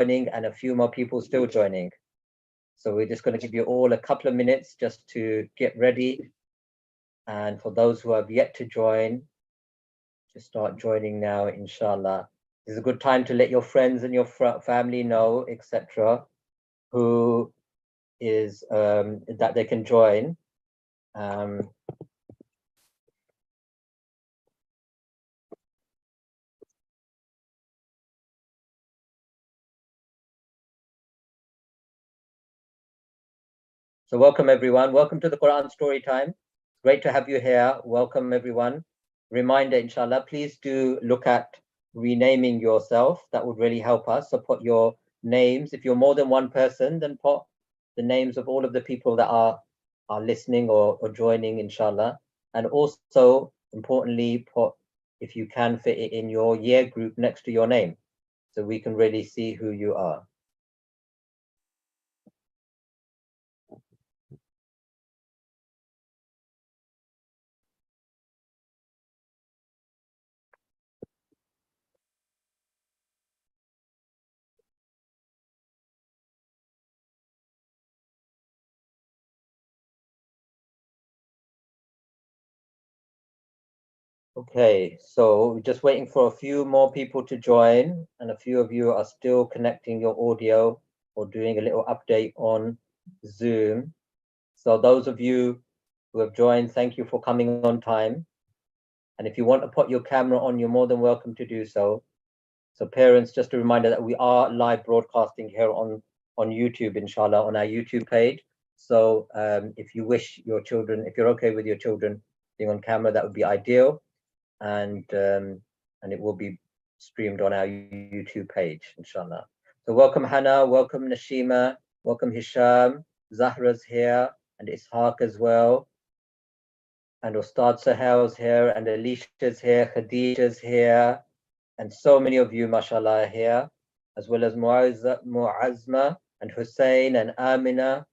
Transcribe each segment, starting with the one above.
joining and a few more people still joining. So we're just going to give you all a couple of minutes just to get ready. And for those who have yet to join, just start joining now, inshallah. This is a good time to let your friends and your family know, etc., who is that they can join. So welcome everyone. Welcome to the Quran Story Time. Great to have you here. Welcome everyone. Reminder, inshallah, please do look at renaming yourself. That would really help us. So put your names. If you're more than one person, then put the names of all of the people that are listening or joining, inshallah. And also, importantly, put, if you can, fit it in your year group next to your name, so we can really see who you are. Okay, so we're just waiting for a few more people to join, and a few of you are still connecting your audio or doing a little update on Zoom. So those of you who have joined, thank you for coming on time. And if you want to put your camera on, you're more than welcome to do so. So parents, just a reminder that we are live broadcasting here on YouTube, inshallah, on our YouTube page. So if you wish your children, if you're okay with your children being on camera, that would be ideal. And it will be streamed on our YouTube page, inshallah. So welcome Hannah, welcome Nashima, welcome Hisham, Zahra's here, and Ishaq as well. And Ustadh Sohail's here, and Alicia's here, Khadijah's here, and so many of you, mashallah, are here, as well as Muazzma and Hussein and Amina,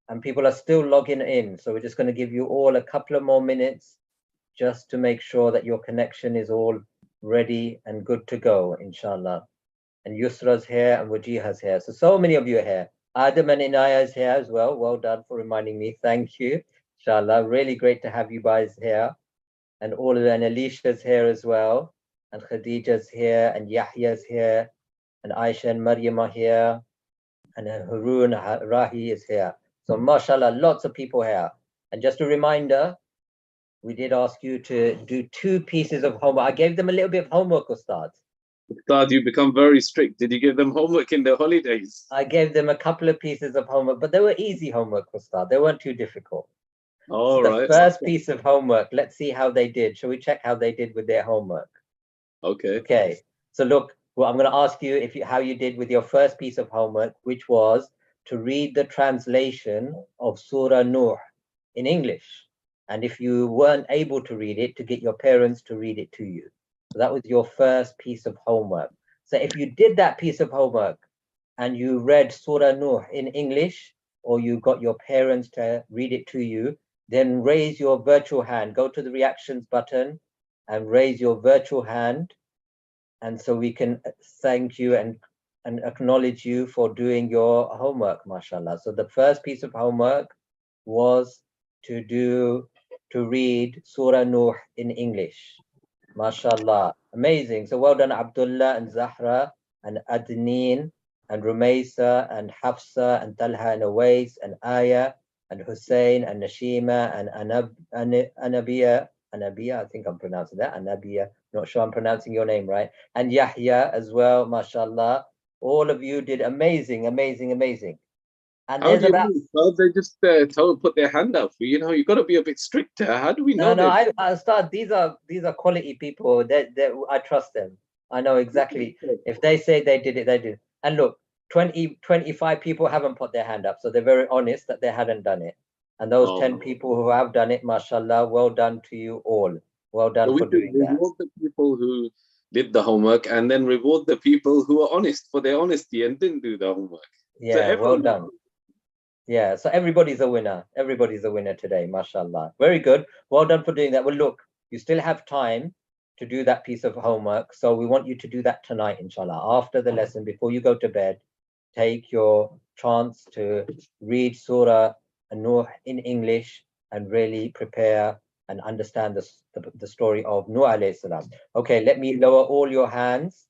and people are still logging in. So we're just going to give you all a couple of more minutes just to make sure that your connection is all ready and good to go, inshallah. And Yusra's here and Wajiha's here. So many of you are here. Adam and Inaya is here as well. Well done for reminding me. Thank you, inshallah. Really great to have you guys here. And all of them, and Alicia's here as well. And Khadija's here, and Yahya's here, and Aisha and Maryam are here. And Harun Rahi is here. So mashallah, lots of people here. And just a reminder, we did ask you to do 2 pieces of homework. I gave them a little bit of homework, Ustad. Ustad, you become very strict. Did you give them homework in the holidays? I gave them a couple of pieces of homework, but they were easy homework, Ustad. They weren't too difficult. All so right. The first piece of homework, let's see how they did. Shall we check how they did with their homework? Okay. Okay. So look, well, I'm going to ask you how you did with your first piece of homework, which was to read the translation of Surah Nuh in English. And if you weren't able to read it, to get your parents to read it to you. So that was your first piece of homework. So if you did that piece of homework and you read Surah Nuh in English, or you got your parents to read it to you, then raise your virtual hand. Go to the reactions button and raise your virtual hand. And so we can thank you and acknowledge you for doing your homework, mashallah. So the first piece of homework was to read Surah Nuh in English. Mashallah. Amazing. So well done, Abdullah and Zahra and Adneen and Rumaysa and Hafsa and Talha and Awais and Aya and Hussein and Nashima and Anabiya, I think I'm pronouncing that, Anabiya, not sure I'm pronouncing your name right, and Yahya as well, mashallah. All of you did amazing, amazing, amazing. And how do you know? They just put their hand up. You know, you got to be a bit stricter. How do we know? No, I start. These are quality people. That I trust them. I know exactly. If they say they did it, they did. And look, 25 people haven't put their hand up, so they're very honest that they hadn't done it. And those 10 people who have done it, mashallah, well done to you all. Well done so for doing that. Reward the people who did the homework, and then reward the people who are honest for their honesty and didn't do the homework. Yeah, so well done. Yeah, so everybody's a winner. Everybody's a winner today, mashallah. Very good. Well done for doing that. Well, look, you still have time to do that piece of homework. So we want you to do that tonight, inshallah, after the lesson, before you go to bed. take your chance to read Surah Nuh in English and really prepare and understand the story of Nuh alayhi salam. Okay, let me lower all your hands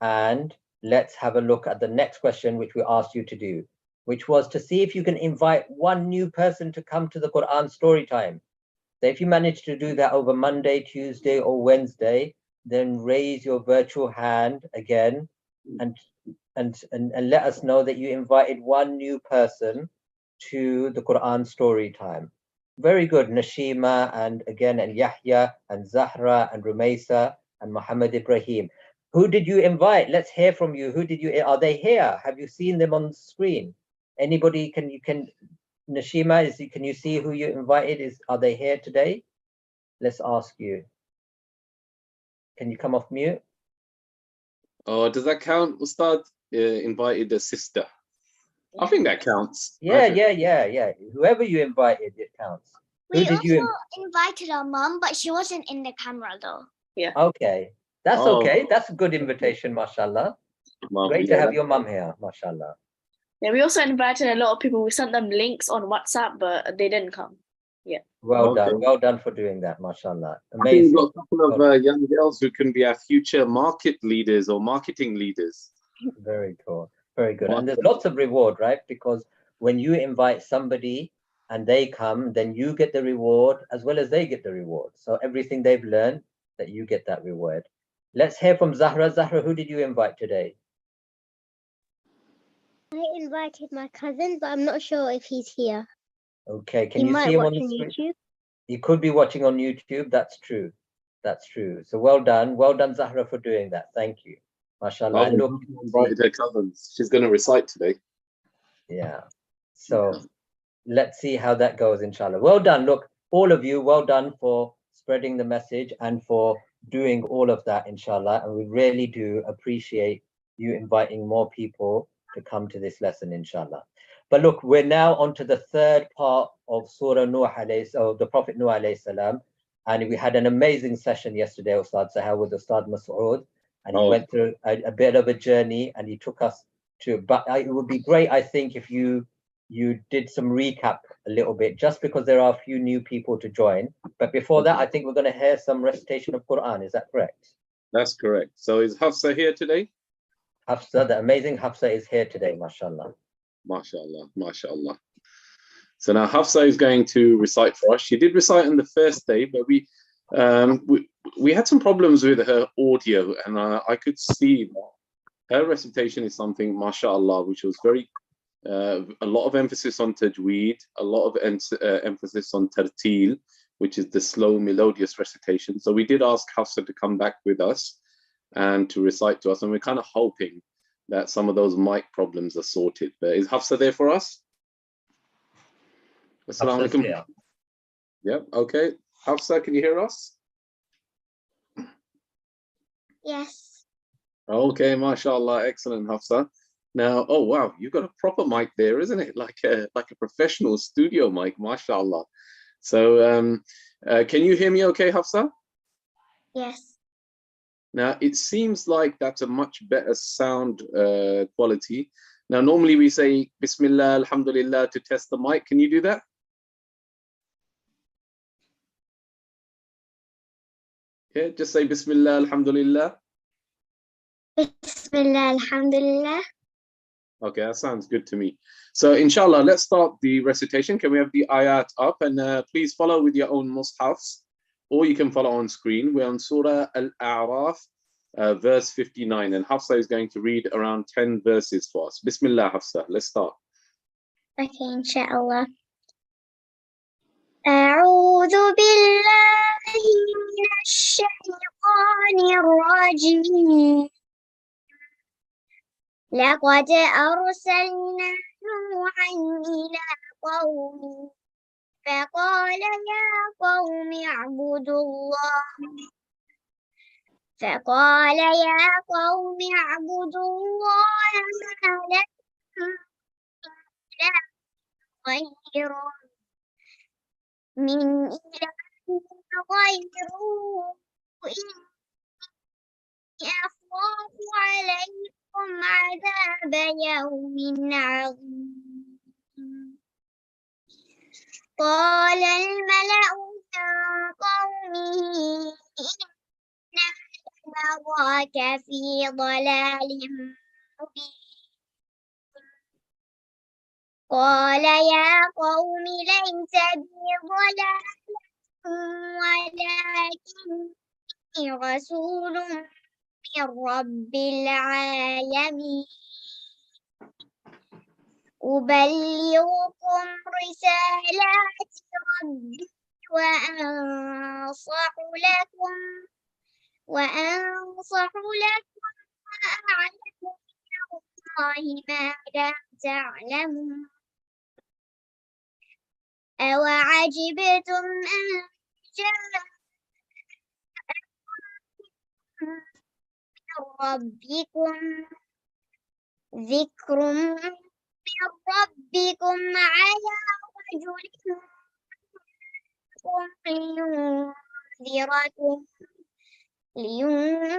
and let's have a look at the next question which we asked you to do, which was to see if you can invite one new person to come to the Quran story time. So if you manage to do that over Monday, Tuesday, or Wednesday, then raise your virtual hand again and let us know that you invited one new person to the Quran story time. Very good, Nashima, and again, and Yahya, and Zahra, and Rumaisa, and Muhammad Ibrahim. Who did you invite? Let's hear from you. Who did you? Are they here? Have you seen them on the screen? Anybody? Can Nashima? Can you see who you invited? Are they here today? Let's ask you. Can you come off mute? Oh, does that count? Ustad invited a sister. I think that counts. Yeah. Whoever you invited, it counts. We also invited our mum, but she wasn't in the camera though. Yeah. Okay. That's okay. That's a good invitation, mashallah. Mom, Great to have your mum here, mashallah. Yeah, we also invited a lot of people. We sent them links on WhatsApp, but they didn't come. Yeah. Well done for doing that, mashallah. I think we've Amazing. got a couple of young girls who can be our future market leaders or marketing leaders. Very cool. Very good. And there's lots of reward, right? Because when you invite somebody and they come, then you get the reward as well as they get the reward. So everything they've learned, that you get that reward. Let's hear from Zahra. Zahra, who did you invite today? I invited my cousin, but I'm not sure if he's here. Okay, can you see him on the screen? YouTube. He could be watching on YouTube. That's true. That's true. So well done, Zahra, for doing that. Thank you, mashallah. And look, invited her cousins. She's going to recite today. Yeah. So let's see how that goes, inshallah. Well done. Look, all of you, well done for spreading the message and for doing all of that, inshallah. And we really do appreciate you inviting more people to come to this lesson, inshallah. But look, we're now on to the third part of Surah Nuh or the Prophet Nuh alayhi salam. And we had an amazing session yesterday, Ustadh Sohail, with Ustadh Masood. And he went through a bit of a journey and he took us to, but it would be great, I think, if you did some recap a little bit, just because there are a few new people to join. But before that, I think we're going to hear some recitation of Quran. Is that correct? That's correct. So is Hafsa here today? Hafsa, the amazing Hafsa, is here today, mashallah. MashaAllah, MashaAllah. So now Hafsa is going to recite for us. She did recite on the first day, but we had some problems with her audio, and I could see that her recitation is something, MashaAllah, which was very a lot of emphasis on tajweed, a lot of emphasis on tartil, which is the slow, melodious recitation. So we did ask Hafsa to come back with us and to recite to us, and we're kind of hoping that some of those mic problems are sorted. But is Hafsa there for us? Assalamu alaikum. Yep, okay. Hafsa, can you hear us? Yes. Okay, mashallah, excellent, Hafsa. Now, oh wow, you've got a proper mic there, isn't it? Like a professional studio mic, mashallah. So can you hear me okay, Hafsa? Yes. Now, it seems like that's a much better sound quality. Now, normally we say Bismillah, Alhamdulillah to test the mic. Can you do that? Yeah, just say Bismillah, Alhamdulillah. Bismillah, alhamdulillah. Okay, that sounds good to me. So, inshallah, let's start the recitation. Can we have the ayat up? And please follow with your own mushafs, or you can follow on screen. We're on Surah Al-A'raf, verse 59. And Hafsa is going to read around 10 verses for us. Bismillah, Hafsa. Let's start. Okay, inshallah. أعوذ بالله من الشيطان الرجيم. لقد أرسلنا نوحا إلى قومه فقال يا قوم اعبدوا الله ما لكم غيره من إله غيره إني أخاف عليكم عذاب يوم عظيم قال الملأ من قومه إنا لنراك في ضلال مبين قال يا قوم ليس بي ضلال ولكني رسول من رب العالمين أبلغكم رسالات ربي وأنصح لكم وأعلم من الله ما لا تعلمون أوعجبتم أن جاءكم من ربكم ذكر من ربكم على رجل لينذركم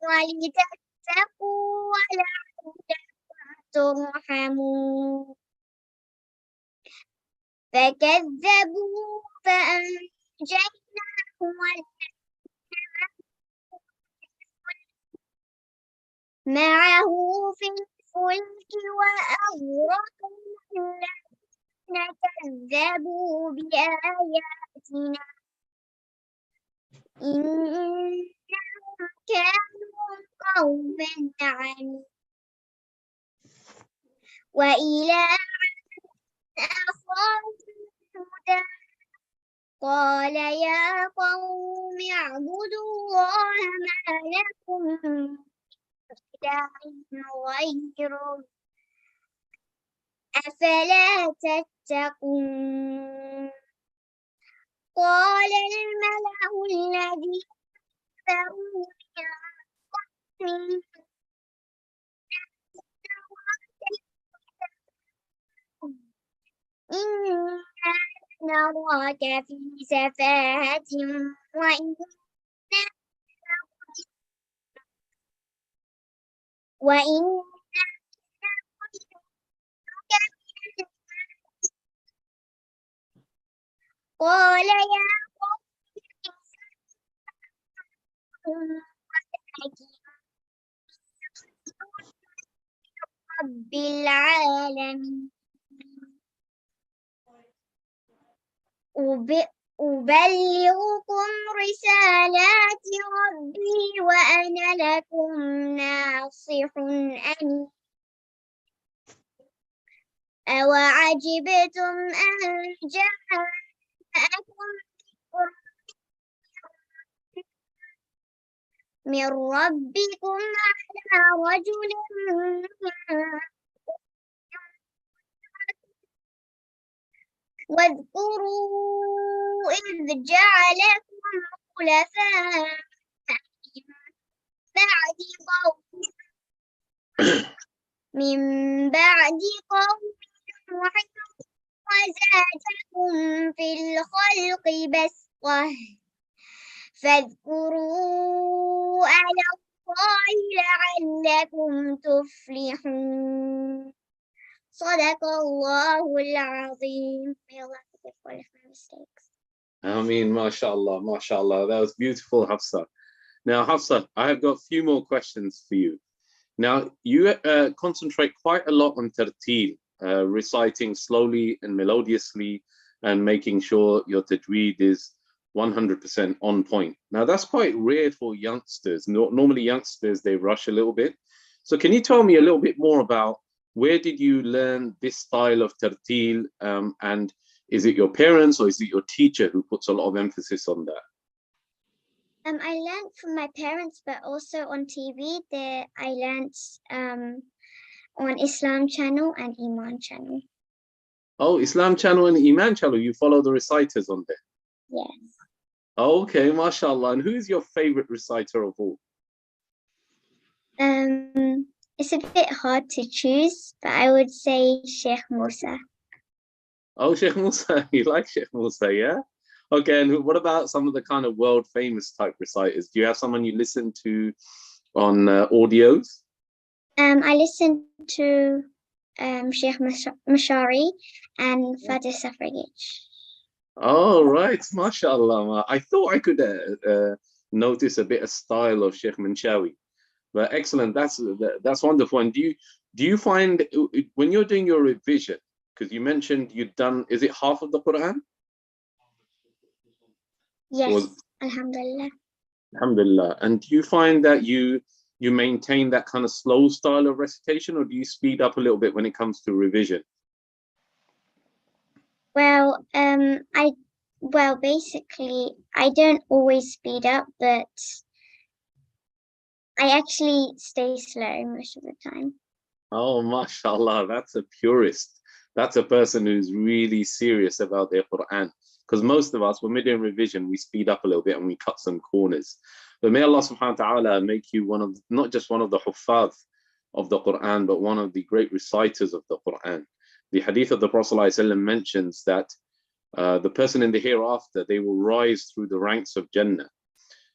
ولتتقوا ولعلكم ترحمون فكذبوا فأنجيناه معه في الفلك وأغرقنا الذين كذبوا بآياتنا إنهم كانوا قوما عمين وإلى عاد أخاهم هودا قال يا قوم اعبدوا الله ما لكم من إله غيره أفلا تتقون قال الملأ الذين كفروا من إنا نراك في سفاهة وإن قال يا قوم رب العالمين أبلغكم رسالات ربي وأنا لكم ناصح أمين أوعجبتم أن جاءكم من ربكم على رجل واذكروا إذ جعلكم خلفاء من بعد قوم نوح وزادكم في الخلق بسطة فاذكروا على الله لعلكم تفلحون صدق الله العظيم. May Allah forgive all of my mistakes. Ameen, mashallah, mashallah. That was beautiful, Hafsa. Now, Hafsa, I have got a few more questions for you. Now, you concentrate quite a lot on tartil, reciting slowly and melodiously and making sure your tajweed is 100% on point. Now, that's quite rare for youngsters. Normally, youngsters, they rush a little bit. So can you tell me a little bit more about where did you learn this style of tartil, and is it your parents or is it your teacher who puts a lot of emphasis on that? I learned from my parents, but also on TV. I learned on Islam channel and Iman channel. Oh, Islam channel and Iman channel. You follow the reciters on there? Yes. Okay, mashallah. And who is your favorite reciter of all? It's a bit hard to choose, but I would say Sheikh Musa. Oh, Sheikh Musa. You like Sheikh Musa, yeah? Okay, and what about some of the kind of world famous type reciters? Do you have someone you listen to on audios? I listened to Sheikh Mashari and Fatih Safragich. Oh, right, mashallah. I thought I could notice a bit of style of Sheikh Manshawi, but excellent. That's wonderful. And do you find when you're doing your revision, because you mentioned you've done, is it half of the Quran? Yes, Alhamdulillah. Alhamdulillah. And do you find that you maintain that kind of slow style of recitation, or do you speed up a little bit when it comes to revision? Well, basically, I don't always speed up, but I actually stay slow most of the time. Oh, mashallah, that's a purist. That's a person who's really serious about their Quran. Because most of us, when we're doing revision, we speed up a little bit and we cut some corners. But may Allah subhanahu wa ta'ala make you not just one of the huffaz of the Quran, but one of the great reciters of the Quran. The hadith of the Prophet ﷺ mentions that the person in the hereafter, they will rise through the ranks of Jannah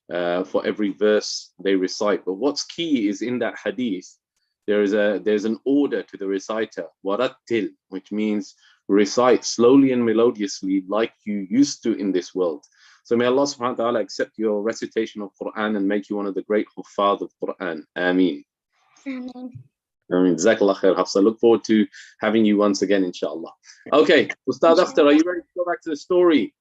for every verse they recite. But what's key is in that hadith, there's an order to the reciter, warattil, which means recite slowly and melodiously like you used to in this world. So may Allah subhanahu wa ta'ala accept your recitation of Quran and make you one of the great huffaz of Quran. Ameen. Ameen. Jazakallah khair, Hafsa. Look forward to having you once again, inshallah. Okay, Ustadh Akhtar, are you ready to go back to the story?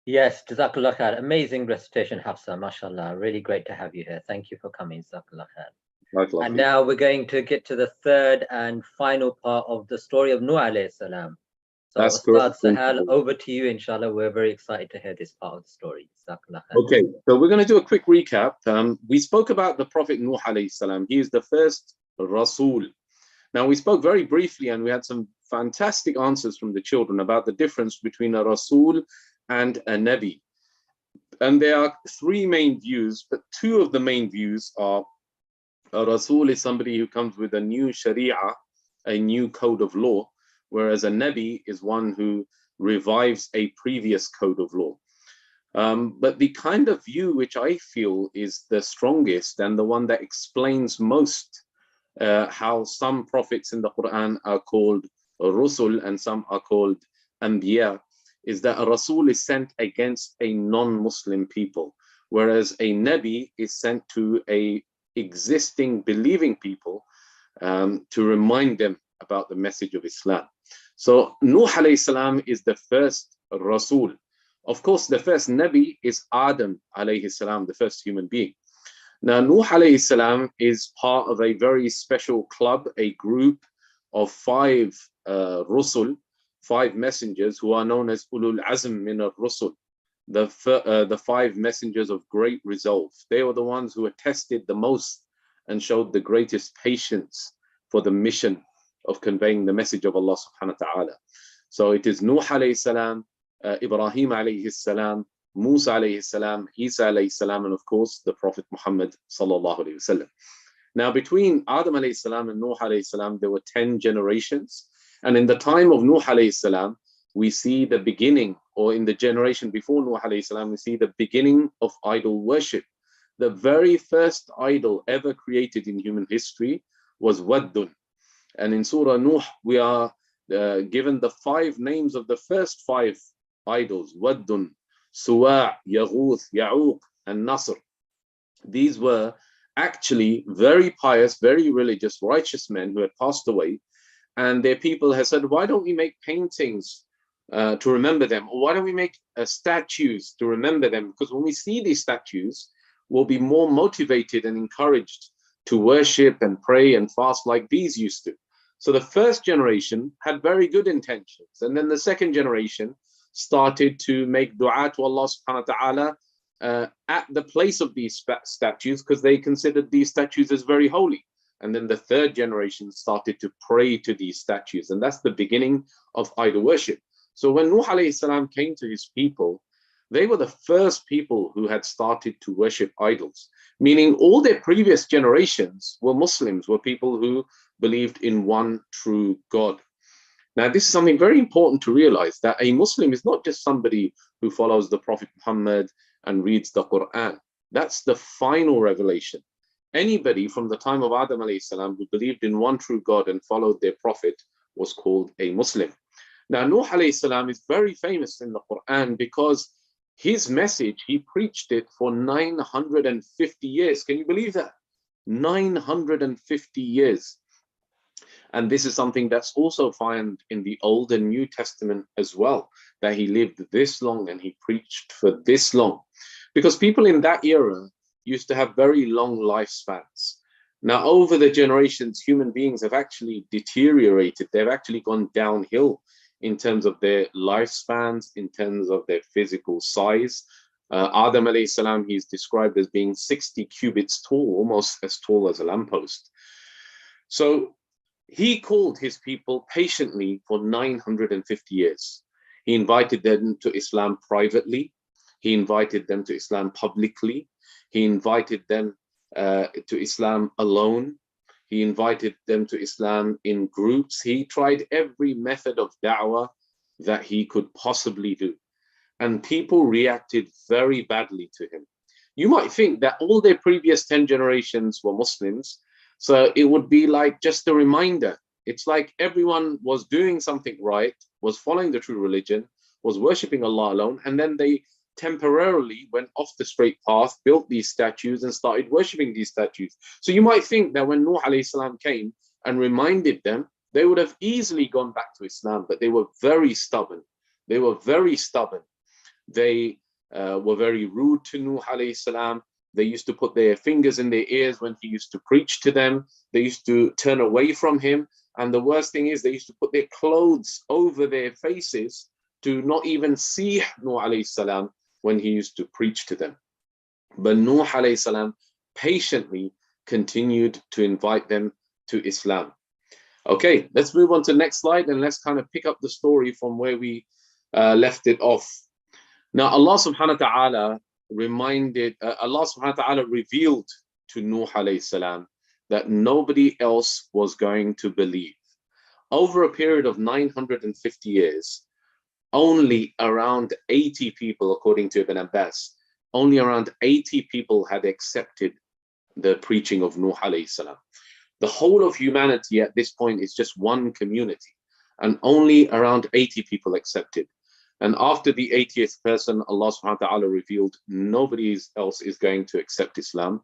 Yes, Jazakallah khair. Amazing recitation, Hafsa, mashallah. Really great to have you here. Thank you for coming, Jazakallah khair. And now we're going to get to the third and final part of the story of Nuh alayhi salam. So Ustadh Sohail, over to you, inshallah. We're very excited to hear this part of the story. Okay, so we're going to do a quick recap. We spoke about the Prophet Nuh alayhi salam. He is the first Rasul. Now, we spoke very briefly and we had some fantastic answers from the children about the difference between a Rasul and a Nabi. And there are three main views, but two of the main views are a Rasul is somebody who comes with a new Sharia, a new code of law, whereas a Nabi is one who revives a previous code of law. But the kind of view which I feel is the strongest and the one that explains most how some prophets in the Quran are called Rusul and some are called Anbiya, is that a Rasul is sent against a non-Muslim people, whereas a Nabi is sent to a existing believing people to remind them about the message of Islam. So Nuh alayhi salam is the first Rasul. Of course, the first Nabi is Adam alayhi salam, the first human being. Now, Nuh alayhi salam is part of a very special club, a group of 5 Rusul, 5 messengers who are known as Ulul Azm min al-Rusul, the 5 messengers of great resolve. They were the ones who were tested the most and showed the greatest patience for the mission of conveying the message of Allah subhanahu wa ta'ala. So it is Nuh alayhi salam, Ibrahim alayhi salam, Musa alayhi salam, Isa alayhi salam, and of course the Prophet Muhammad sallallahu alayhi wasallam. Now between Adam alayhi salam and Nuh alayhi salam, there were 10 generations. And in the time of Nuh alayhi salam, we see the beginning, or in the generation before Nuh alayhi salam, we see the beginning of idol worship. The very first idol ever created in human history was Waddun. And in Surah Nuh, we are given the 5 names of the first 5 idols: Waddun, Suwa', Yaghuth, Ya'uq, and Nasr. These were actually very pious, very religious, righteous men who had passed away. And their people had said, why don't we make paintings to remember them? Or why don't we make statues to remember them? Because when we see these statues, we'll be more motivated and encouraged to worship and pray and fast like these used to. So the first generation had very good intentions. And then the second generation started to make dua to Allah subhanahu wa ta'ala at the place of these statues, because they considered these statues as very holy. And then the third generation started to pray to these statues. And that's the beginning of idol worship. So when Nuh alayhi salam came to his people, they were the first people who had started to worship idols, meaning all their previous generations were Muslims, were people who believed in one true God. Now, this is something very important to realize, that a Muslim is not just somebody who follows the Prophet Muhammad and reads the Quran. That's the final revelation. Anybody from the time of Adam alayhi salam who believed in one true God and followed their prophet was called a Muslim. Now, Nuh alayhi salam is very famous in the Quran because his message, he preached it for 950 years. Can you believe that? 950 years. And this is something that's also found in the Old and New Testament as well, that he lived this long and he preached for this long. Because people in that era used to have very long lifespans. Now, over the generations, human beings have actually deteriorated. They've actually gone downhill in terms of their lifespans, in terms of their physical size. Adam alayhi salam, he's described as being 60 cubits tall, almost as tall as a lamppost. So he called his people patiently for 950 years. He invited them to Islam privately. He invited them to Islam publicly. He invited them to Islam alone. He invited them to Islam in groups. He tried every method of da'wah that he could possibly do. And people reacted very badly to him. You might think that all their previous 10 generations were Muslims, so it would be like just a reminder. It's like everyone was doing something right, was following the true religion, was worshipping Allah alone, and then they temporarily went off the straight path, built these statues and started worshipping these statues. So you might think that when Nuh alayhi salam came and reminded them, they would have easily gone back to Islam, but they were very stubborn. They were very stubborn. They were very rude to Nuh alayhi salam. They used to put their fingers in their ears when he used to preach to them. They used to turn away from him. And the worst thing is they used to put their clothes over their faces to not even see Nuh alayhi salam when he used to preach to them. But Nuh alayhi salam patiently continued to invite them to Islam. Okay, let's move on to the next slide and let's kind of pick up the story from where we left it off. Now, Allah subhanahu wa ta'ala Allah subhanahu wa ta'ala revealed to Nuh alayhi salam that nobody else was going to believe. Over a period of 950 years, only around 80 people, according to Ibn Abbas, only around 80 people had accepted the preaching of Nuh alayhi salam. The whole of humanity at this point is just one community, and only around 80 people accepted. And after the 80th person, Allah subhanahu wa ta'ala revealed nobody else is going to accept Islam.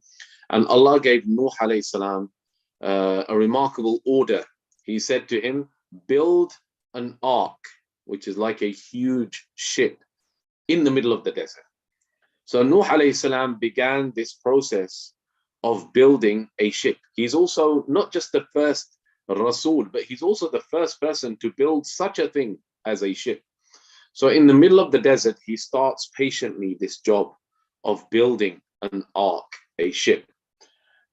And Allah gave Nuh alayhi salam a remarkable order. He said to him, build an ark, which is like a huge ship in the middle of the desert. So Nuh alayhi salam began this process of building a ship. He's also not just the first Rasul, but he's also the first person to build such a thing as a ship. So in the middle of the desert, he starts patiently this job of building an ark, a ship.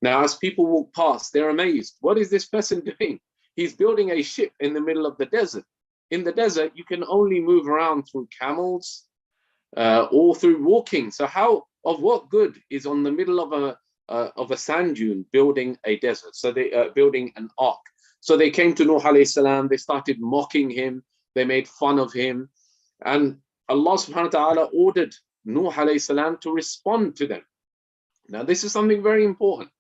Now, as people walk past, they're amazed. What is this person doing? He's building a ship in the middle of the desert. In the desert, you can only move around through camels or through walking. So of what good is on the middle of a sand dune building a desert? So they building an ark. So they came to Nuh alayhi salam. They started mocking him. They made fun of him. And Allah subhanahu wa ta'ala ordered Nuh alayhi salam to respond to them. Now, this is something very important,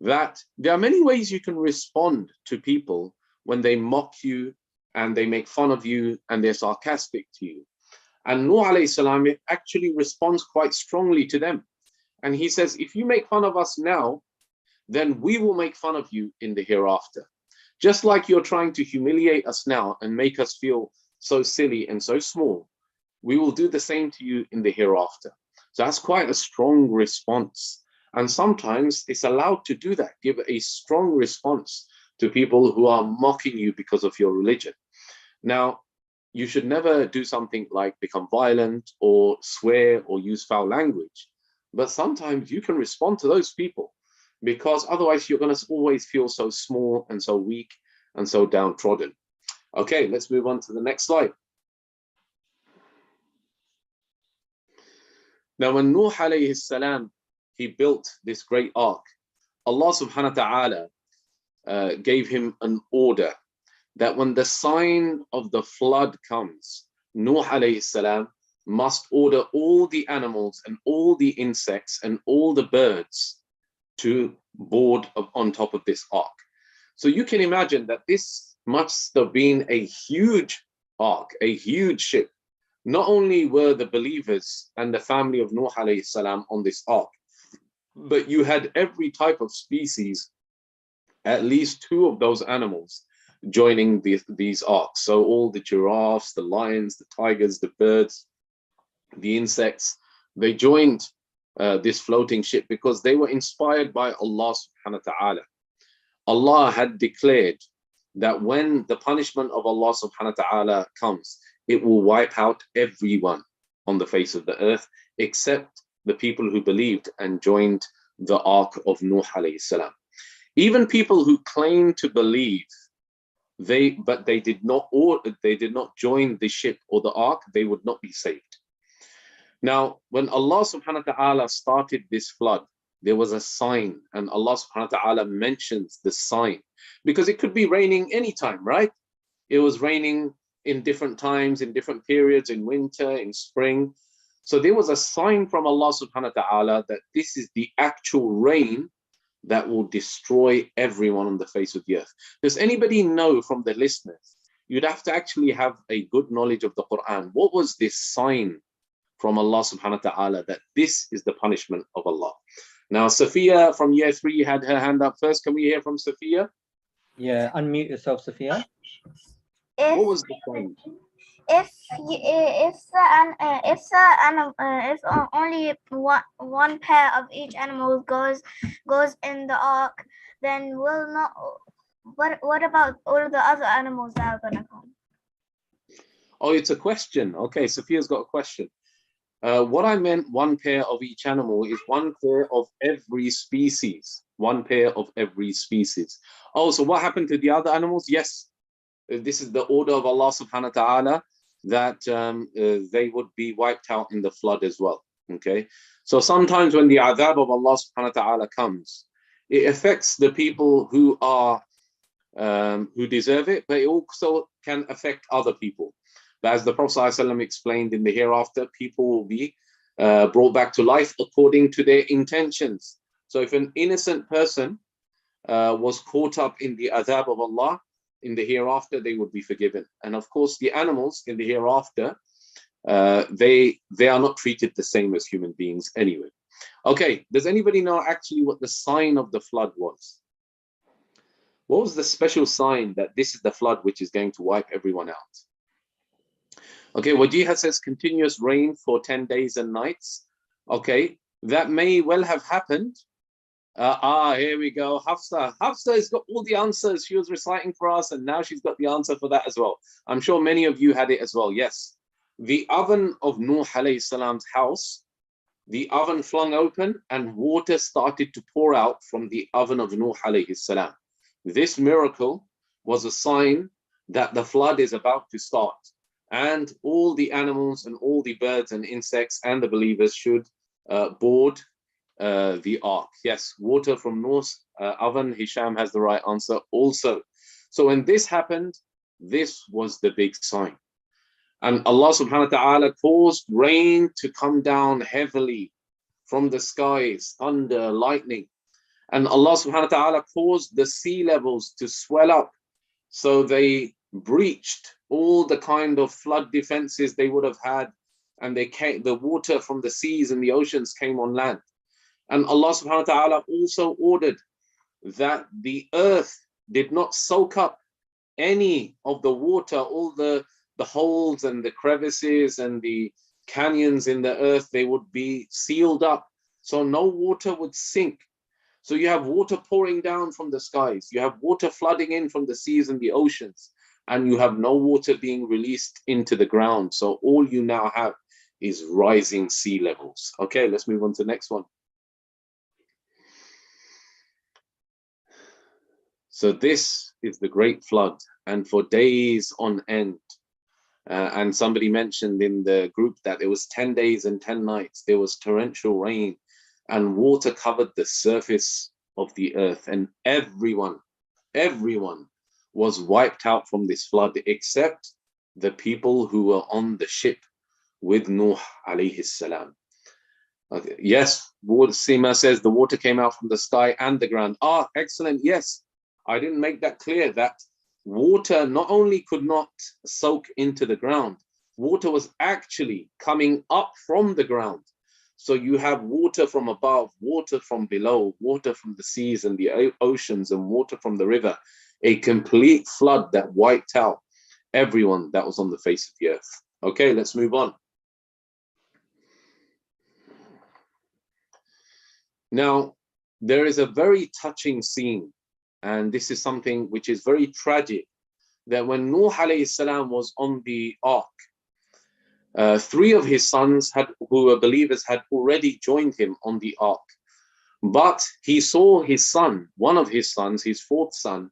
that there are many ways you can respond to people when they mock you and they make fun of you and they're sarcastic to you. And Nuh alayhi salam actually responds quite strongly to them. And he says, if you make fun of us now, then we will make fun of you in the hereafter. Just like you're trying to humiliate us now and make us feel so silly and so small, we will do the same to you in the hereafter. So that's quite a strong response. And sometimes it's allowed to do that, give a strong response to people who are mocking you because of your religion. Now, you should never do something like become violent or swear or use foul language. But sometimes you can respond to those people, because otherwise you're going to always feel so small and so weak and so downtrodden. Okay, let's move on to the next slide. Now, when Nuh alayhi salam, he built this great ark, Allah subhanahu wa ta'ala gave him an order that when the sign of the flood comes, Nuh alayhi salam must order all the animals and all the insects and all the birds to board on top of this ark. So you can imagine that this must have been a huge ark, a huge ship. Not only were the believers and the family of Nuh alayhi salam on this ark, but you had every type of species, at least 2 of those animals joining these arks. So all the giraffes, the lions, the tigers, the birds, the insects, they joined this floating ship because they were inspired by Allah subhanahu wa ta'ala. Allah had declared that when the punishment of Allah subhanahu wa ta'ala comes, it will wipe out everyone on the face of the earth except the people who believed and joined the ark of Nuh alayhi salam. Even people who claim to believe, but they did not join the ship or the ark, they would not be saved. Now, when Allah subhanahu wa ta'ala started this flood, there was a sign, and Allah subhanahu wa ta'ala mentions the sign because it could be raining anytime, right? It was raining in different times, in different periods, in winter, in spring. So there was a sign from Allah subhanahu wa ta'ala that this is the actual rain that will destroy everyone on the face of the earth. Does anybody know from the listeners? You'd have to actually have a good knowledge of the Quran. What was this sign from Allah subhanahu wa ta'ala that this is the punishment of Allah? Now, Sophia from year 3 had her hand up first. Can we hear from Sophia? Yeah, unmute yourself, Sophia. What was the sign? If only one pair of each animal goes in the ark, then will not. What about all the other animals that are gonna come? Oh, it's a question. Okay, Sophia's got a question. What I meant, one pair of each animal, is one pair of every species. One pair of every species. Oh, so what happened to the other animals? Yes, this is the order of Allah subhanahu wa ta'ala, that they would be wiped out in the flood as well. Okay, so sometimes when the adhab of Allah subhanahu wa ta'ala comes, it affects the people who are who deserve it, but it also can affect other people. But as the Prophet ﷺ explained, in the hereafter, people will be brought back to life according to their intentions. So if an innocent person was caught up in the adhab of Allah, in the hereafter, they would be forgiven. And of course, the animals in the hereafter, they are not treated the same as human beings anyway. Okay, does anybody know actually what the sign of the flood was? What was the special sign that this is the flood which is going to wipe everyone out? Okay, Wajiha says continuous rain for 10 days and nights. Okay, that may well have happened. Here we go. Hafsa has got all the answers. She was reciting for us, and now she's got the answer for that as well. I'm sure many of you had it as well. Yes, the oven of Nuh alayhi salam's house, the oven flung open and water started to pour out from the oven of Nuh alayhi salam. This miracle was a sign that the flood is about to start, and all the animals and all the birds and insects and the believers should board the ark. Yes, water from Noah's oven. Hisham has the right answer also. So when this happened, this was the big sign. And Allah subhanahu wa ta'ala caused rain to come down heavily from the skies, thunder, lightning. And Allah subhanahu wa ta'ala caused the sea levels to swell up. So they breached all the kind of flood defenses they would have had. And the water from the seas and the oceans came on land. And Allah subhanahu wa ta'ala also ordered that the earth did not soak up any of the water, all the holes and the crevices and the canyons in the earth, they would be sealed up. So no water would sink. So you have water pouring down from the skies. You have water flooding in from the seas and the oceans. And you have no water being released into the ground. So all you now have is rising sea levels. Okay, let's move on to the next one. So this is the great flood, and for days on end, and somebody mentioned in the group that it was 10 days and 10 nights, there was torrential rain and water covered the surface of the earth, and everyone was wiped out from this flood except the people who were on the ship with Nuh alayhi salam. Okay. Yes, Seema says the water came out from the sky and the ground. Ah, excellent. Yes, I didn't make that clear, that water not only could not soak into the ground, water was actually coming up from the ground. So you have water from above, water from below, water from the seas and the oceans, and water from the river. A complete flood that wiped out everyone that was on the face of the earth. Okay, let's move on. Now, there is a very touching scene, and this is something which is very tragic, that when Nuh alayhi salam was on the ark, 3 of his sons who were believers had already joined him on the ark. But he saw his son, one of his sons, his 4th son,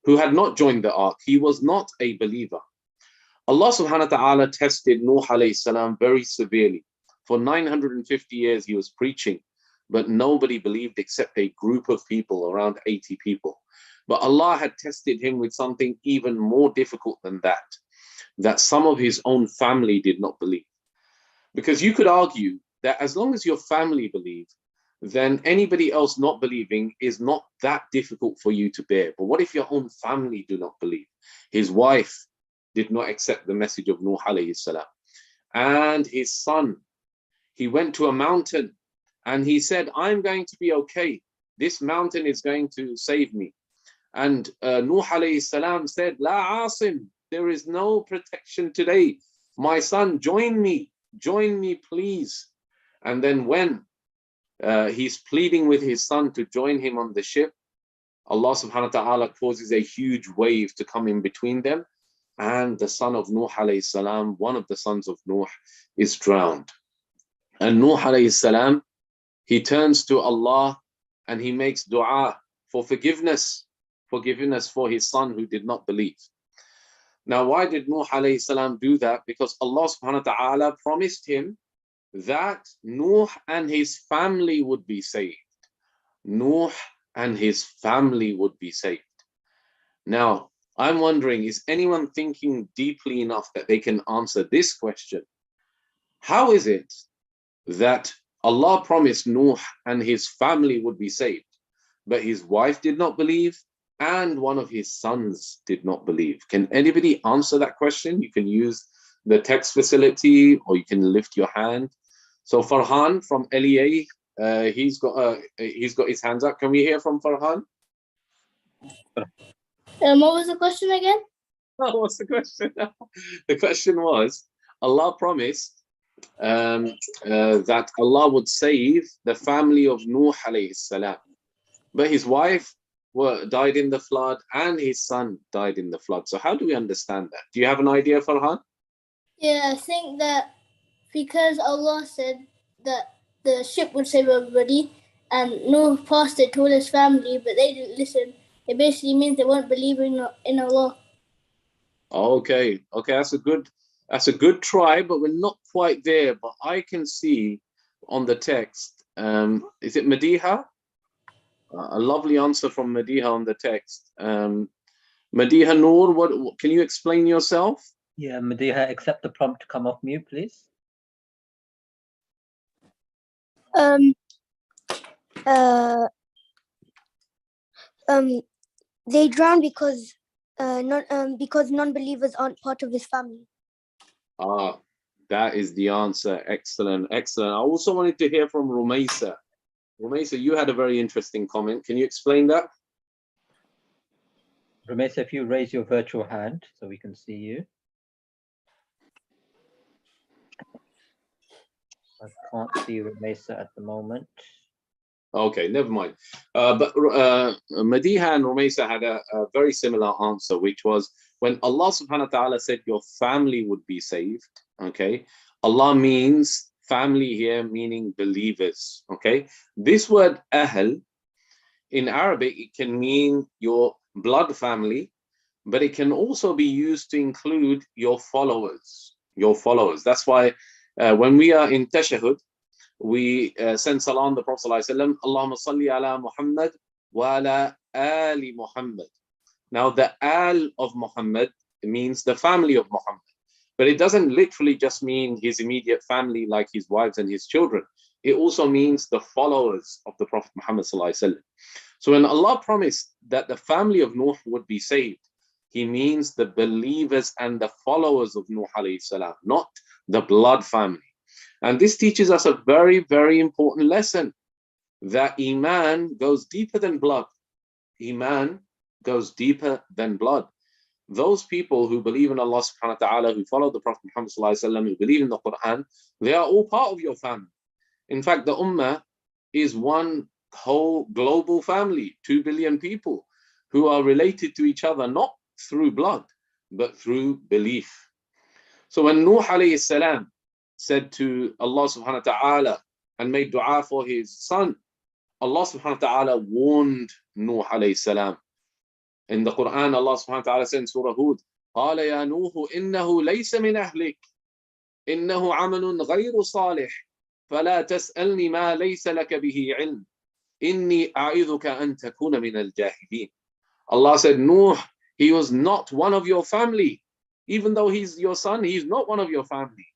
who had not joined the ark. He was not a believer. Allah subhanahu wa ta'ala tested Nuh alayhi salam very severely. For 950 years he was preaching, but nobody believed except a group of people, around 80 people. But Allah had tested him with something even more difficult than that some of his own family did not believe. Because you could argue that as long as your family believe, then anybody else not believing is not that difficult for you to bear. But what if your own family do not believe? His wife did not accept the message of Nuh alayhi salam. And his son, he went to a mountain and he said, I'm going to be okay. This mountain is going to save me. And Nuh alayhi salam said, La asim, there is no protection today. My son, join me, please. And then when he's pleading with his son to join him on the ship, Allah subhanahu wa ta'ala causes a huge wave to come in between them. And the son of Nuh alayhi salam, one of the sons of Nuh, is drowned. And Nuh alayhi salam, he turns to Allah and he makes dua for forgiveness for his son who did not believe. Now, why did Nuh alayhi salam do that? Because Allah subhanahu wa ta'ala promised him that Nuh and his family would be saved. Nuh and his family would be saved. Now, I'm wondering, is anyone thinking deeply enough that they can answer this question? How is it that Allah promised Nuh and his family would be saved, but his wife did not believe and one of his sons did not believe? Can anybody answer that question? You can use the text facility or you can lift your hand. So Farhan from LEA, he's got his hands up. Can we hear from Farhan? What was the question again? Oh, what's the question? The question was, Allah promised that Allah would save the family of Nuh alayhi salam, but his wife died in the flood and his son died in the flood. So how do we understand that? Do you have an idea, Farhan? Yeah, I think that because Allah said that the ship would save everybody, and Noah passed it to all his family, but they didn't listen. It basically means they weren't believing in Allah. Okay, that's a good try, but we're not quite there. But I can see on the text, is it Madiha? A lovely answer from Madiha on the text. Madiha Noor, what can you explain yourself? Yeah, Madiha, accept the prompt to come off mute, please. They drown because non-believers aren't part of his family. Ah, that is the answer. Excellent. I also wanted to hear from Rumaisa. Rumaisa, you had a very interesting comment. Can you explain that? Rumaisa, if you raise your virtual hand so we can see you. I can't see Rumaisa at the moment. Okay, never mind. But Madiha and Rumaisa had a very similar answer, which was when Allah subhanahu wa ta'ala said your family would be saved, okay? Allah means family here, meaning believers, okay? This word ahl, in Arabic, it can mean your blood family, but it can also be used to include your followers. That's why when we are in tashahhud, we send salam the Prophet ﷺ, Allahumma salli ala Muhammad wa ala ali Muhammad. Now the al of Muhammad means the family of Muhammad, but it doesn't literally just mean his immediate family like his wives and his children. it also means the followers of the Prophet Muhammad sallallahu alaihi wasallam. So when Allah promised that the family of Nuh would be saved, He means the believers and the followers of Nuh alayhi salam, not the blood family. And this teaches us a very, very important lesson, that Iman goes deeper than blood. Iman goes deeper than blood. Those people who believe in Allah subhanahu wa ta'ala, who follow the Prophet Muhammad sallallahu alaihi wasallam, who believe in the Quran, they are all part of your family. In fact, the Ummah is one whole global family, 2 billion people who are related to each other, not through blood, but through belief. So when Nuh alayhi salam said to Allah subhanahu wa ta'ala and made dua for his son, Allah subhanahu wa ta'ala warned Nuh alayhi salam. In the Quran, Allah subhanahu wa ta'ala said in Surah Hud, قال يا نوح إنه ليس من أهلك إنه عمل غير صالح فلا تسألني ما ليس لك به علم إني أعيذك أن تكون من الجاهلين. Allah said, Nuh, he was not one of your family. Even though he's your son, he's not one of your family.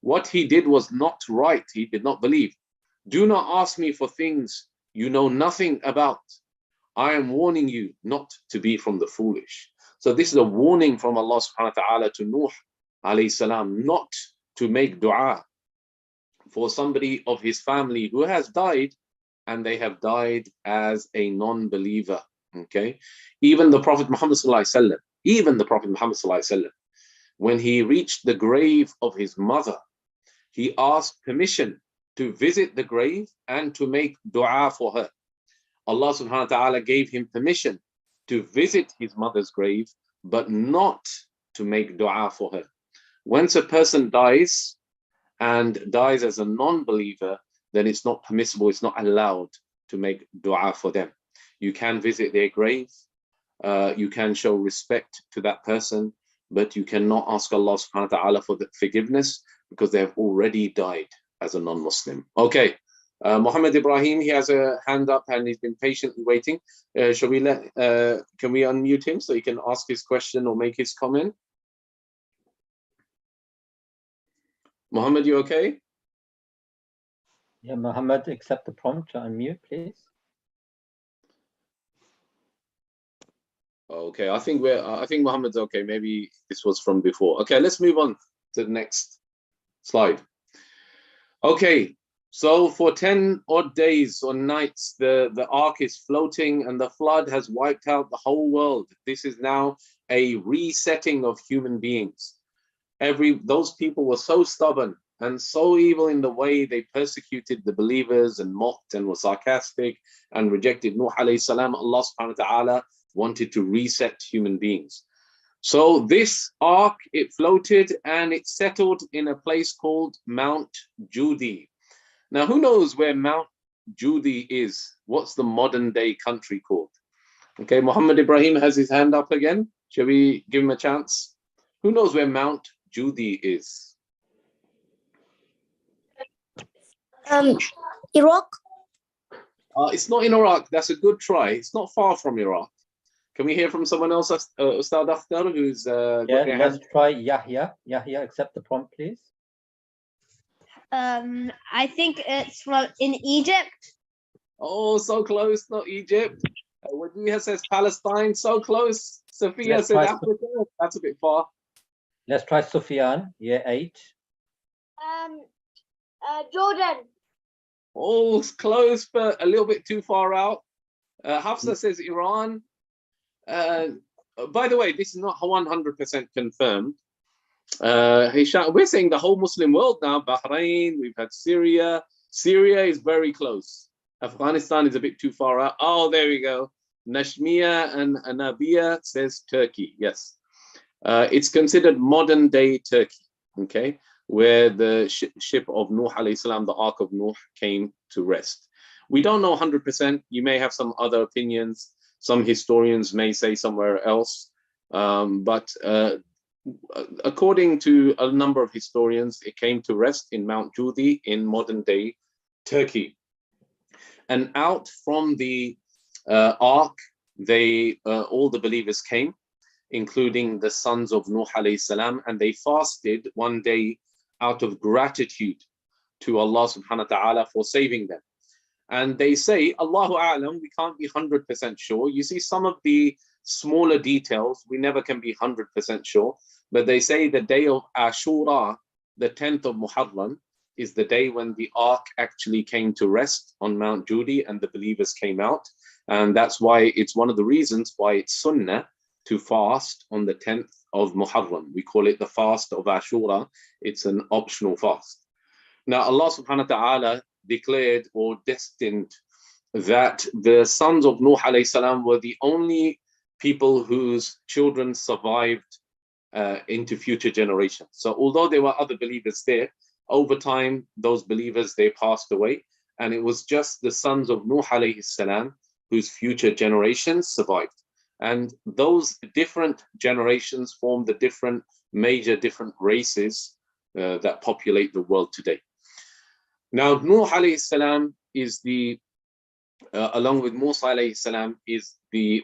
What he did was not right. He did not believe. Do not ask me for things you know nothing about. I am warning you not to be from the foolish. So this is a warning from Allah subhanahu wa ta'ala to Nuh alayhi salam, not to make dua for somebody of his family who has died, and they have died as a non-believer. Okay, even the Prophet Muhammad sallallahu alaihi wasallam, when he reached the grave of his mother, he asked permission to visit the grave and to make dua for her. Allah subhanahu wa ta'ala gave him permission to visit his mother's grave, but not to make dua for her. Once a person dies and dies as a non-believer, then it's not permissible, it's not allowed to make dua for them. You can visit their grave, you can show respect to that person, but you cannot ask Allah subhanahu wa ta'ala for the forgiveness because they have already died as a non-Muslim. Okay, Muhammad Ibrahim, he has a hand up and he's been patiently waiting. Can we unmute him so he can ask his question or make his comment? Muhammad, you okay? Yeah, Muhammad, accept the prompt to unmute, please. Okay, I think Muhammad's okay. Maybe this was from before. Okay, let's move on to the next slide. Okay, so for 10 odd days or nights, the ark is floating and the flood has wiped out the whole world. This is now a resetting of human beings. Those people were so stubborn and so evil in the way they persecuted the believers and mocked and were sarcastic and rejected Nuh alayhi salam. Allah subhanahu wa ta'ala wanted to reset human beings. So this ark, it floated and it settled in a place called Mount Judi. Now, who knows where Mount Judi is? What's the modern day country called? Okay, Muhammad Ibrahim has his hand up again. Shall we give him a chance? Who knows where Mount Judi is? Iraq. It's not in Iraq. That's a good try. It's not far from Iraq. Can we hear from someone else, Ustadh Akhtar, who's yeah, let's try Yahya. Yahya, accept the prompt, please. I think it's in Egypt. Oh, so close, not Egypt. Wadiha says Palestine, so close. Sophia Let's said try Africa. That's a bit far. Let's try Sufyan, year 8. Jordan. Oh, it's close, but a little bit too far out. Hafsa says Iran. By the way, this is not 100% confirmed. Hisham, we're saying the whole Muslim world now. Bahrain, we've had Syria. Syria is very close. Afghanistan is a bit too far out. Oh, there we go. Nashmiya and Anabia says Turkey. Yes. It's considered modern day Turkey, okay, where the ship of Nuh alayhi salam, the Ark of Nuh, came to rest. We don't know 100%. You may have some other opinions. Some historians may say somewhere else. But according to a number of historians, it came to rest in Mount Judi in modern day Turkey. And out from the Ark, all the believers came, including the sons of Nuh alayhi salam, and they fasted one day out of gratitude to Allah subhanahu wa ta'ala for saving them. And they say, Allahu A'lam, we can't be 100% sure. You see, some of the smaller details, we never can be 100% sure. But they say the day of Ashura, the 10th of Muharram, is the day when the ark actually came to rest on Mount Judi and the believers came out. And that's why it's one of the reasons why it's sunnah to fast on the 10th of Muharram. We call it the fast of Ashura. It's an optional fast. Now, Allah subhanahu wa ta'ala declared or destined that the sons of Nuh alayhi salam were the only people whose children survived into future generations. So although there were other believers there, over time, those believers, they passed away. And it was just the sons of Nuh alayhi salam whose future generations survived. And those different generations form the different races that populate the world today. Now, Nuh alayhi salam is along with Musa alayhi salam, is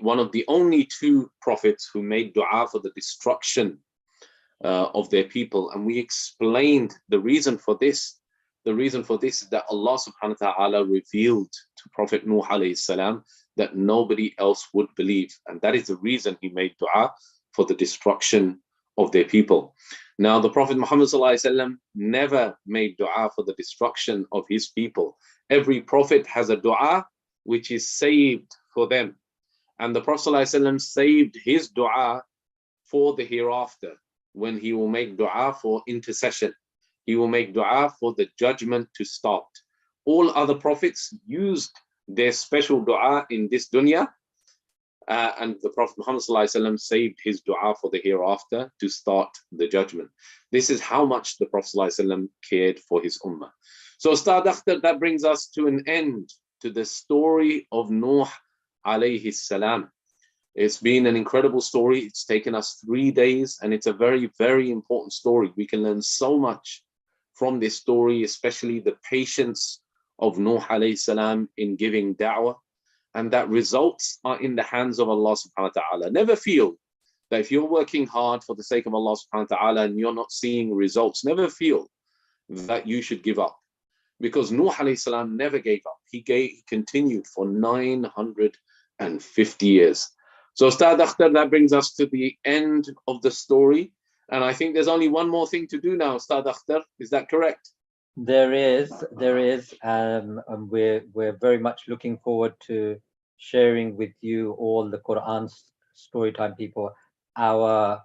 one of the only two prophets who made dua for the destruction of their people. And we explained the reason for this. The reason for this is that Allah subhanahu wa ta'ala revealed to Prophet Nuh alayhi salam that nobody else would believe. And that is the reason he made dua for the destruction of their people. Now, the Prophet Muhammad ﷺ never made dua for the destruction of his people. Every prophet has a dua which is saved for them. And the Prophet ﷺ saved his dua for the hereafter, when he will make dua for intercession. He will make dua for the judgment to start. All other prophets used their special dua in this dunya, and the Prophet Muhammad ﷺ saved his dua for the hereafter to start the judgment. This is how much the Prophet ﷺ cared for his ummah. So, Ustadh Akhtar, that brings us to an end to the story of Nuh alayhi salam. It's been an incredible story. It's taken us 3 days, and it's a very, very important story. We can learn so much from this story, especially the patience of Nuh alayhi salam in giving da'wah, and that results are in the hands of Allah subhanahu wa ta'ala. Never feel that if you're working hard for the sake of Allah subhanahu wa ta'ala and you're not seeing results, never feel that you should give up. Because Nuh alayhi salam never gave up. He continued for 950 years. So, Ustadh Akhtar, that brings us to the end of the story. And I think there's only one more thing to do now, Ustadh Akhtar. Is that correct? There is, and we're very much looking forward to sharing with you all the Quran Storytime people our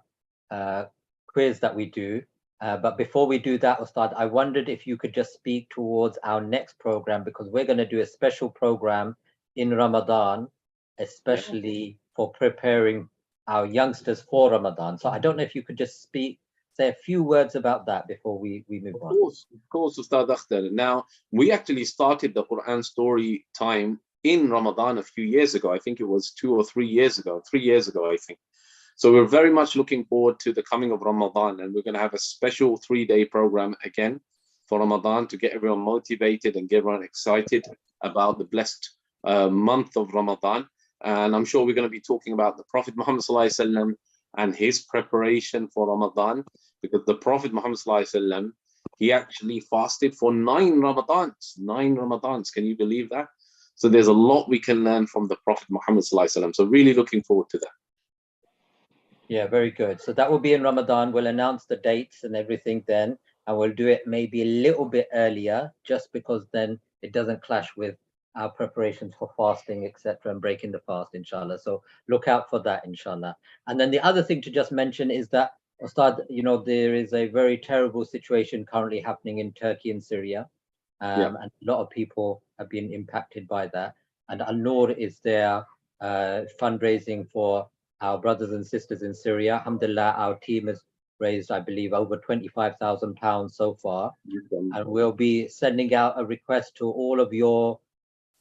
quiz that we do. But before we do that, Ustad, I wondered if you could just speak towards our next program, because we're going to do a special program in Ramadan, especially for preparing our youngsters for Ramadan. So I don't know if you could just say a few words about that before we move on. Of course, Ustadh Akhtar. Now, we actually started the Quran story time in Ramadan a few years ago. I think it was 2 or 3 years ago, 3 years ago, I think. So we're very much looking forward to the coming of Ramadan, and we're going to have a special 3-day program again for Ramadan to get everyone motivated and get everyone excited about the blessed month of Ramadan. And I'm sure we're going to be talking about the Prophet Muhammad ﷺ and his preparation for Ramadan, because the Prophet Muhammad ﷺ, he actually fasted for 9 Ramadans. 9 Ramadans. Can you believe that? So there's a lot we can learn from the Prophet Muhammad ﷺ. So really looking forward to that. Yeah, very good. So that will be in Ramadan. We'll announce the dates and everything then, and we'll do it maybe a little bit earlier, just because then it doesn't clash with our preparations for fasting, etc., and breaking the fast, inshallah. So look out for that, inshallah. And then the other thing to just mention is that, Ustad, there is a very terrible situation currently happening in Turkey and Syria, and a lot of people have been impacted by that. And Al-Noor is there fundraising for our brothers and sisters in Syria. Alhamdulillah, our team has raised, I believe, over £25,000 so far. And we'll be sending out a request to all of your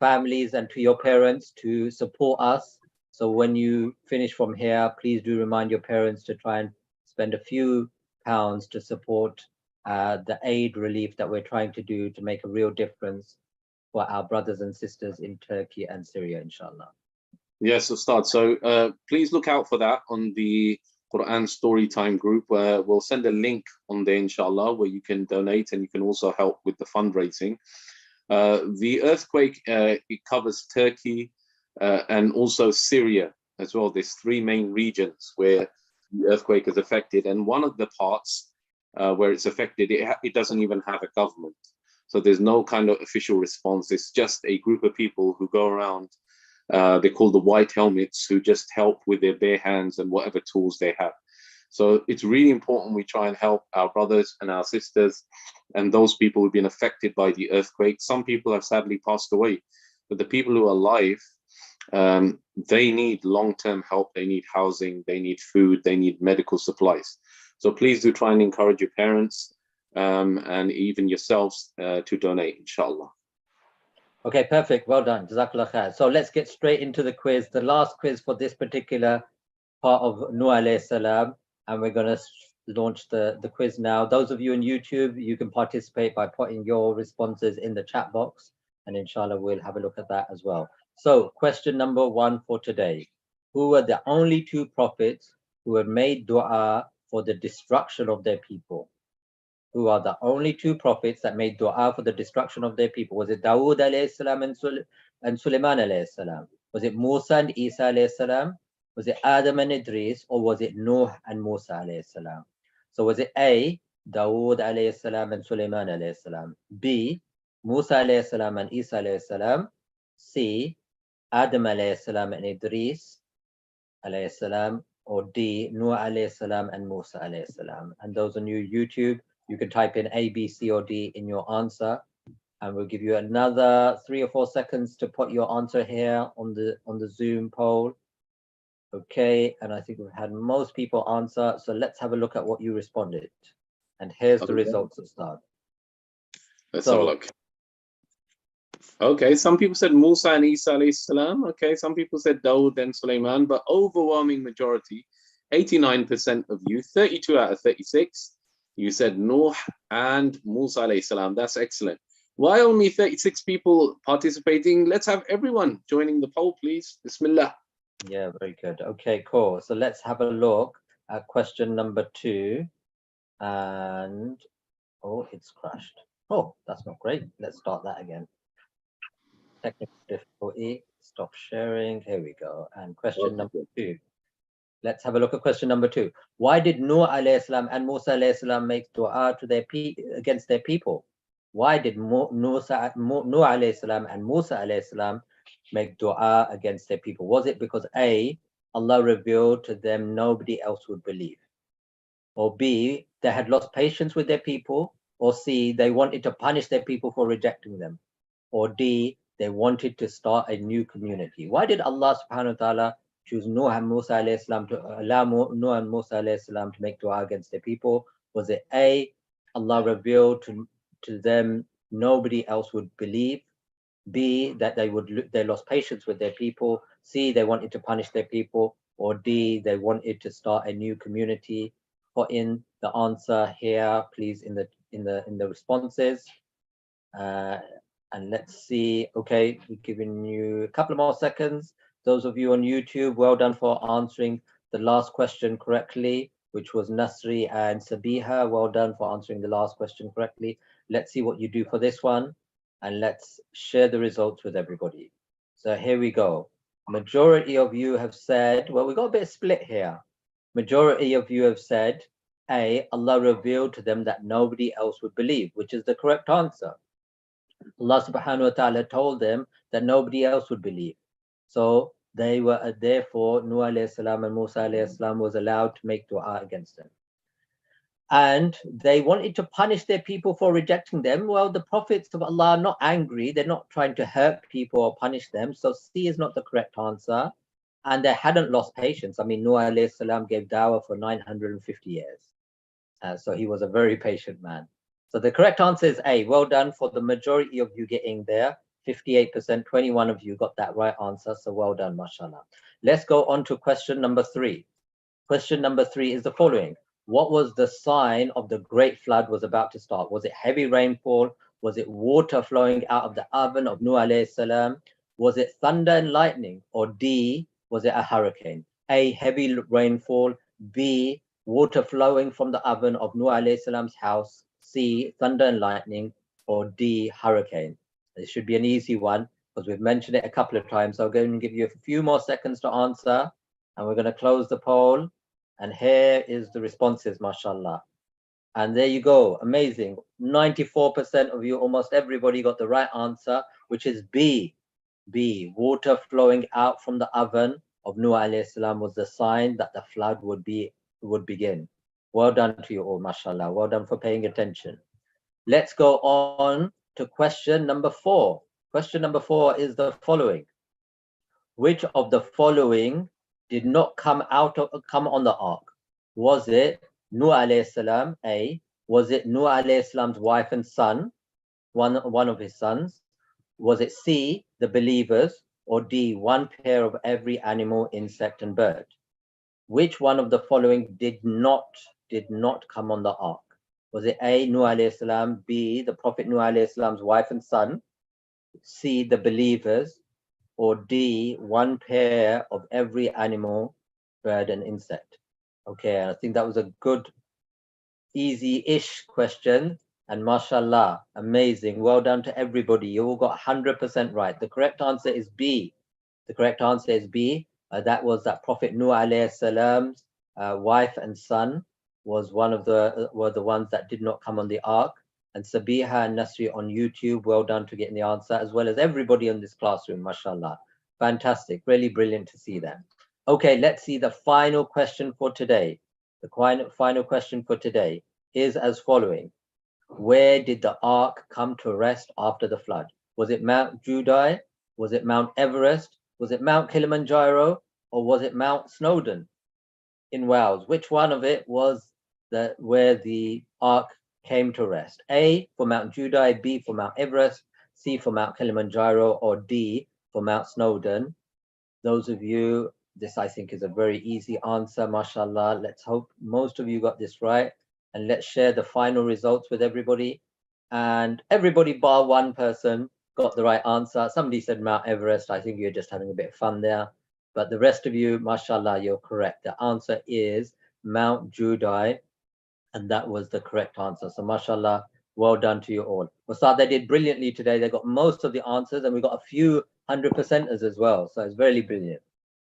families and to your parents to support us. So when you finish from here, please do remind your parents to try and spend a few pounds to support the aid relief that we're trying to do to make a real difference for our brothers and sisters in Turkey and Syria, inshallah. Yes, Ustad. So please look out for that on the Quran Storytime group, where we'll send a link on there, inshallah, where you can donate and you can also help with the fundraising. The earthquake, it covers Turkey and also Syria as well. There's three main regions where the earthquake is affected, and one of the parts where it's affected, it doesn't even have a government. So there's no kind of official response. It's just a group of people who go around. They're called the White Helmets, who just help with their bare hands and whatever tools they have. So it's really important we try and help our brothers and our sisters and those people who've been affected by the earthquake. Some people have sadly passed away, but the people who are alive, they need long-term help. They need housing, they need food, they need medical supplies. So please do try and encourage your parents and even yourselves to donate, inshallah. Okay, perfect. Well done. Jazakallah khair. So let's get straight into the quiz. The last quiz for this particular part of Nuh alayhi salam, and we're going to launch the quiz now. Those of you on YouTube, you can participate by putting your responses in the chat box, and inshallah we'll have a look at that as well. So question number 1 for today. Who were the only two prophets who had made dua for the destruction of their people? Who are the only two prophets that made dua for the destruction of their people? Was it Dawood alayhi salam and Sulaiman alayhi salam? Was it Musa and Isa alayhi salam? Was it Adam and Idris, or was it Nuh and Musa alayhi salam? So was it A, Dawood alayhi salam and Sulaiman alayhi salam, B, Musa alayhi salam and Isa alayhi salam, C, Adam alayhi salam and Idris alayhi salam, or D, Nuh alayhi salam and Musa alayhi salam? And those on your YouTube, you can type in A, B, C, or D in your answer, and we'll give you another 3 or 4 seconds to put your answer here on the Zoom poll. Okay, and I think we've had most people answer, so let's have a look at what you responded. And here's the results at start. Let's have a look. Okay, some people said Musa and Isa alayhi salam. Okay, some people said Dawood and Sulaiman, but overwhelming majority, 89% of you, 32 out of 36, you said Nuh and Musa alayhi salam. That's excellent. Why only 36 people participating? Let's have everyone joining the poll, please. Bismillah. Yeah, very good. Okay, cool. So let's have a look at question number 2. And, oh, it's crashed. Oh, that's not great. Let's start that again. Technical difficulty. Stop sharing. Here we go. And question number 2. Let's have a look at question number 2. Why did Nuh alayhi salam and Musa alayhi salam make dua to their against their people? Why did Nuh alayhi salam and Musa alayhi salam make dua against their people? Was it because A, Allah revealed to them nobody else would believe? Or B, they had lost patience with their people? Or C, they wanted to punish their people for rejecting them? Or D, they wanted to start a new community? Why did Allah subhanahu wa ta'ala choose Nuh and Musa alayhi salam to allow Nuh and Musa alayhi salam to make dua against their people? Was it A, Allah revealed to them nobody else would believe? B, that they lost patience with their people? C, they wanted to punish their people? Or D, they wanted to start a new community? Put in the answer here, please, in the responses. And let's see. Okay, we're giving you a couple of more seconds. Those of you on YouTube, well done for answering the last question correctly, which was Nasri and Sabiha. Well done for answering the last question correctly. Let's see what you do for this one, and let's share the results with everybody. So here we go. Majority of you have said, well, we got a bit split here. Majority of you have said, A, Allah revealed to them that nobody else would believe, which is the correct answer. Allah subhanahu wa ta'ala told them that nobody else would believe. So they were, therefore, Nuh alayhi salam and Musa alayhi salam was allowed to make dua against them. And they wanted to punish their people for rejecting them. Well, the prophets of Allah are not angry. They're not trying to hurt people or punish them. So C is not the correct answer. And they hadn't lost patience. I mean, Nuh alayhi salam gave dawah for 950 years. So he was a very patient man. So the correct answer is A. Well done for the majority of you getting there. 58%, 21 of you got that right answer. So well done, mashallah. Let's go on to question number 3. Question number 3 is the following. What was the sign of the great flood was about to start? Was it heavy rainfall? Was it water flowing out of the oven of Nuh alayhi salam? Was it thunder and lightning? Or D, was it a hurricane? A, heavy rainfall. B, water flowing from the oven of Nuh alayhi salam's house, C, thunder and lightning, or D, hurricane? This should be an easy one because we've mentioned it a couple of times. So I'm going to give you a few more seconds to answer, and we're going to close the poll. And here is the responses, mashallah. And there you go, amazing. 94% of you, almost everybody got the right answer, which is B. B, water flowing out from the oven of Nuh alayhi salam was the sign that the flood would begin. Well done to you all, mashallah. Well done for paying attention. Let's go on to question number 4. Question number 4 is the following. Which of the following did not come on the ark? Was it Nuh alayhi salam, A? Was it Nuh alayhi salam's wife and son, one of his sons? Was it C, the believers, or D, one pair of every animal, insect, and bird? Which one of the following did not come on the ark? Was it A, Nuh alayhi salam, B, the Prophet Nuh alayhi salam's wife and son, C, the believers, or D, one pair of every animal, bird, and insect? Okay, I think that was a good, easy-ish question. And mashallah, amazing. Well done to everybody. You all got 100% right. The correct answer is B. The correct answer is B. That was that Prophet Nuh alayhi salam's wife and son were the ones that did not come on the ark. And Sabiha and Nasri on YouTube, well done to getting the answer, as well as everybody in this classroom, mashallah. Fantastic, really brilliant to see that. Okay, let's see the final question for today. The final question for today is as following. Where did the ark come to rest after the flood? Was it Mount Judai? Was it Mount Everest? Was it Mount Kilimanjaro? Or was it Mount Snowdon in Wales? Which one of it was where the ark came to rest? A for Mount Judai, B for Mount Everest, C for Mount Kilimanjaro, or D for Mount Snowdon? Those of you, this I think is a very easy answer, mashallah. Let's hope most of you got this right. And let's share the final results with everybody. And everybody bar one person got the right answer. Somebody said Mount Everest. I think you're just having a bit of fun there. But the rest of you, mashallah, you're correct. The answer is Mount Judai. And that was the correct answer. So mashallah, well done to you all. Ustadh, they did brilliantly today. They got most of the answers, and we got a few 100%ers as well. So it's very brilliant.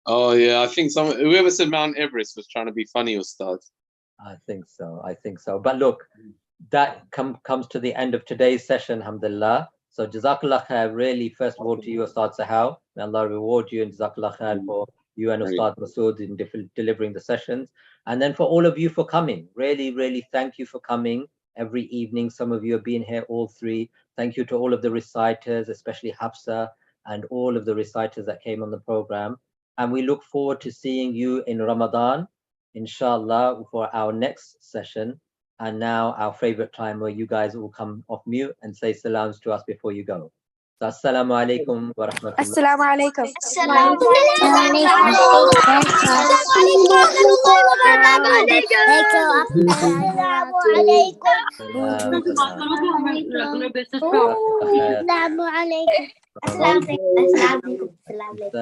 Oh yeah, I think whoever said Mount Everest was trying to be funny, Ustadh. I think so. But look, that comes to the end of today's session, alhamdulillah. So Jazakallah khair, really, first of all, to you, Ustadh Sohail. May Allah reward you, and Jazakallah khair for you and Ustadh Masood in delivering the sessions. And then for all of you for coming. Really, really thank you for coming every evening. Some of you have been here all 3. Thank you to all of the reciters, especially Hafsa, and all of the reciters that came on the program. And we look forward to seeing you in Ramadan, inshallah, for our next session. And now our favorite time where you guys will come off mute and say salams to us before you go. So assalamu alaikum wa rahmatullah. Assalamu alaikum. Assalamu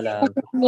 alaikum.